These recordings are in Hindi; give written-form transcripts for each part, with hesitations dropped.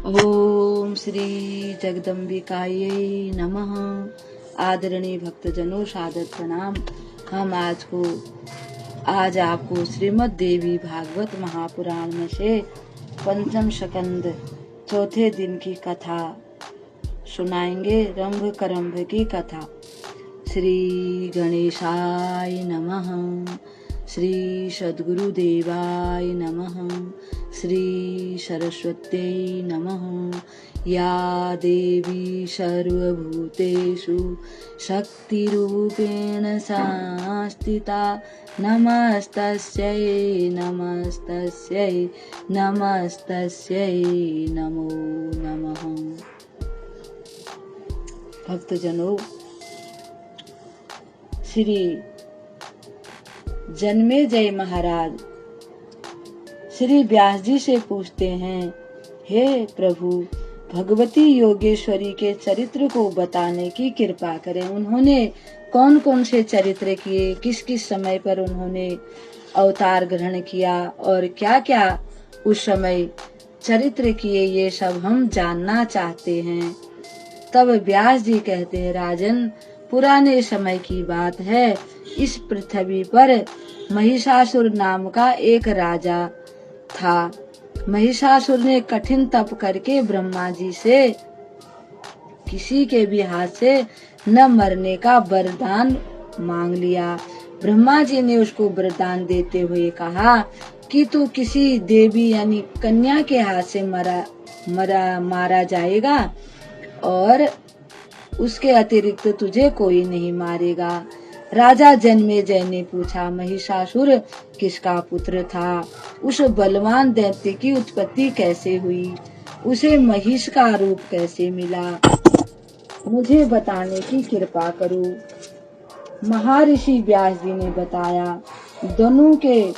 ओम श्री जगदम्बिकायै नमः। आदरणीय भक्तजनों, सादर प्रणाम। हम आज आपको श्रीमद् देवी भागवत महापुराण में से पंचम स्कंद चौथे दिन की कथा सुनाएंगे। रंभ करंभ की कथा। श्री गणेशाय नमः। श्री सद्गुरुदेवाय नमः। श्री सरस्वत्यै नमः। या देवी सर्वभूतेषु शक्तिरूपेण संस्थिता नमस्तस्यै नमस्तस्यै नमस्तस्यै नमो नमः। भक्तजनों, श्री जन्मेजय महाराज श्री व्यास जी से पूछते हैं, हे प्रभु, भगवती योगेश्वरी के चरित्र को बताने की कृपा करें। उन्होंने कौन कौन से चरित्र किए, किस किस समय पर उन्होंने अवतार ग्रहण किया और क्या क्या उस समय चरित्र किए, ये सब हम जानना चाहते हैं। तब व्यास जी कहते हैं, राजन, पुराने समय की बात है। इस पृथ्वी पर महिषासुर नाम का एक राजा था। महिषासुर ने कठिन तप करके ब्रह्मा जी से किसी के भी हाथ से न मरने का वरदान मांग लिया। ब्रह्मा जी ने उसको वरदान देते हुए कहा कि तू किसी देवी यानी कन्या के हाथ से मारा जाएगा और उसके अतिरिक्त तुझे कोई नहीं मारेगा। राजा जन्मेजय ने पूछा, महिषासुर किसका पुत्र था? उस बलवान दैत्य की उत्पत्ति कैसे हुई? उसे महिष का रूप कैसे मिला? मुझे बताने की कृपा करो। महर्षि व्यास जी ने बताया, दोनों के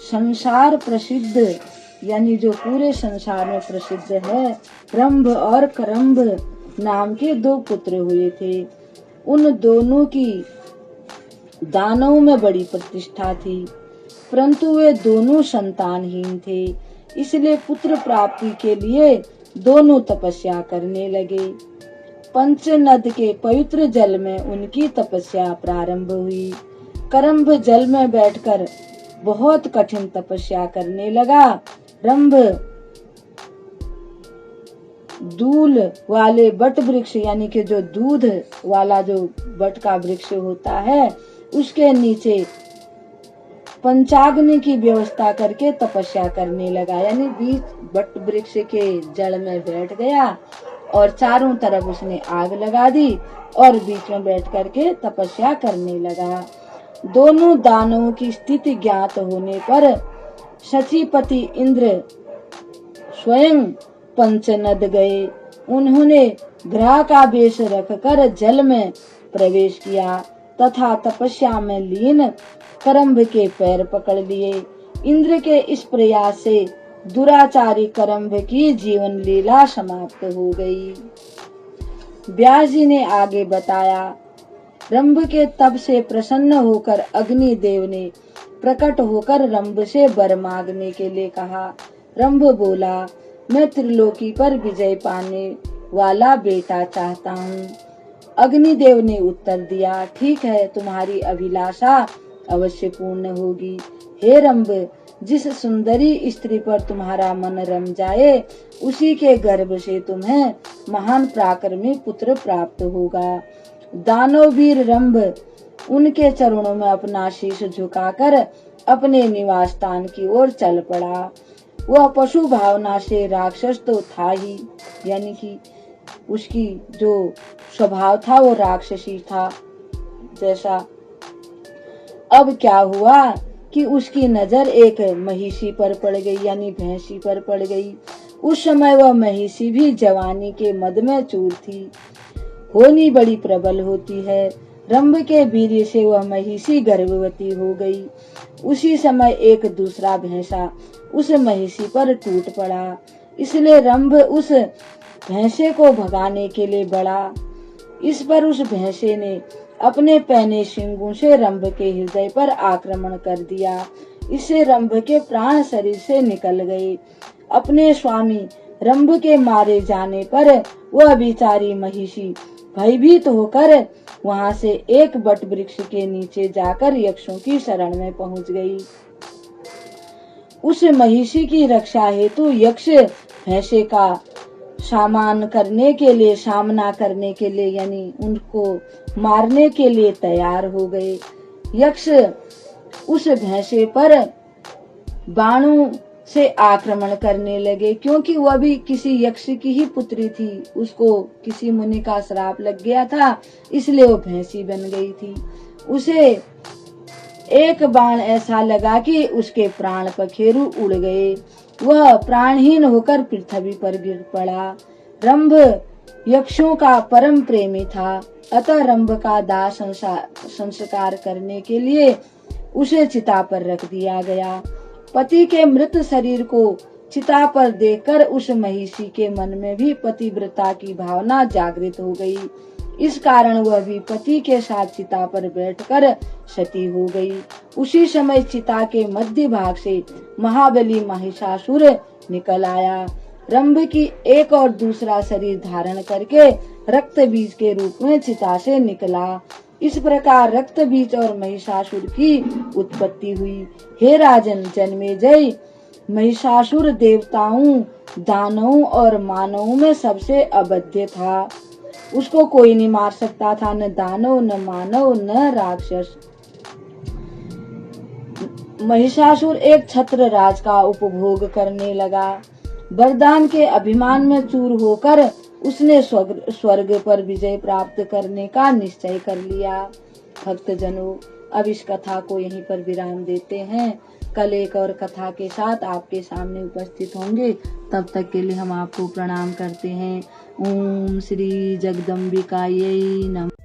संसार प्रसिद्ध यानी जो पूरे संसार में प्रसिद्ध है, रंभ और करंभ नाम के दो पुत्र हुए थे। उन दोनों की दानवों में बड़ी प्रतिष्ठा थी, परंतु वे दोनों संतानहीन थे। इसलिए पुत्र प्राप्ति के लिए दोनों तपस्या करने लगे। पंचनद के पवित्र जल में उनकी तपस्या प्रारंभ हुई। करंभ जल में बैठकर बहुत कठिन तपस्या करने लगा। रंभ दूल वाले बट वृक्ष यानी कि जो दूध वाला जो बट का वृक्ष होता है, उसके नीचे पंचाग्नि की व्यवस्था करके तपस्या करने लगा। यानी बीच बट वृक्ष के जड़ में बैठ गया और चारों तरफ उसने आग लगा दी और बीच में बैठ करके तपस्या करने लगा। दोनों दानवों की स्थिति ज्ञात होने पर शचीपति इंद्र स्वयं पंचनद गए। उन्होंने ग्रह का वेश रखकर जल में प्रवेश किया तथा तपस्या में लीन करंभ के पैर पकड़ लिए। इंद्र के इस प्रयास से दुराचारी करंभ की जीवन लीला समाप्त हो गई। व्यास जी ने आगे बताया, रंभ के तप से प्रसन्न होकर अग्नि देव ने प्रकट होकर रंभ से वर मांगने के लिए कहा। रंभ बोला, मैं त्रिलोकी पर विजय पाने वाला बेटा चाहता हूँ। अग्निदेव ने उत्तर दिया, ठीक है, तुम्हारी अभिलाषा अवश्य पूर्ण होगी। हे रंभ, जिस सुंदरी स्त्री पर तुम्हारा मन रम जाए, उसी के गर्भ से तुम्हें महान पराक्रमी पुत्र प्राप्त होगा। दानव वीर रंभ उनके चरणों में अपना शीश झुकाकर अपने निवास स्थान की ओर चल पड़ा। वह पशु भावना से राक्षस तो था ही, यानी कि उसकी जो स्वभाव था वो राक्षसी था जैसा। अब क्या हुआ कि उसकी नजर एक महिषी पर पड़ गई, यानी भैंसी पर पड़ गई। उस समय वह महिषी भी जवानी के मद में चूर थी। होनी बड़ी प्रबल होती है। रंभ के वीर्य से वह महिषी गर्भवती हो गई। उसी समय एक दूसरा भैंसा उस महिषी पर टूट पड़ा। इसलिए रंभ उस भैंसे को भगाने के लिए बढ़ा। इस पर उस भैंसे ने अपने पैने सिंगों से रंभ के हृदय पर आक्रमण कर दिया। इससे रंभ के प्राण शरीर से निकल गए। अपने स्वामी रंभ के मारे जाने पर वह बेचारी महिषी भयभीत होकर वहां से एक बट वृक्ष के नीचे जाकर यक्षों की शरण में पहुंच गई। उस महिषी की रक्षा हेतु यक्ष भैंसे का सामना करने के लिए यानी उनको मारने के लिए तैयार हो गए। यक्ष उस भैंसे पर बाणों से आक्रमण करने लगे, क्योंकि वह भी किसी यक्ष की ही पुत्री थी। उसको किसी मुनि का श्राप लग गया था, इसलिए वो भैंसी बन गई थी। उसे एक बाण ऐसा लगा कि उसके प्राण पखेरु उड़ गए। वह प्राणहीन होकर पृथ्वी पर गिर पड़ा। रंभ यक्षों का परम प्रेमी था, अतः रंभ का दाह संस्कार करने के लिए उसे चिता पर रख दिया गया। पति के मृत शरीर को चिता पर देखकर उस महिषी के मन में भी पतिव्रता की भावना जागृत हो गई। इस कारण वह भी पति के साथ चिता पर बैठकर सती हो गई। उसी समय चिता के मध्य भाग से महाबली महिषासुर निकल आया। रंभ की एक और दूसरा शरीर धारण करके रक्त बीज के रूप में चिता से निकला। इस प्रकार रक्त बीज और महिषासुर की उत्पत्ति हुई। हे राजन जन्मेजय, महिषासुर देवताओं, दानवों और मानवों में सबसे अवध्य था। उसको कोई नहीं मार सकता था, न दानव, न मानव, न राक्षस। महिषासुर एक छत्र राज का उपभोग करने लगा। वरदान के अभिमान में चूर होकर उसने स्वर्ग पर विजय प्राप्त करने का निश्चय कर लिया। भक्तजनों, अब इस कथा को यहीं पर विराम देते हैं। कल एक और कथा के साथ आपके सामने उपस्थित होंगे। तब तक के लिए हम आपको प्रणाम करते हैं। ओम श्री जगदम्बिकायै नमः।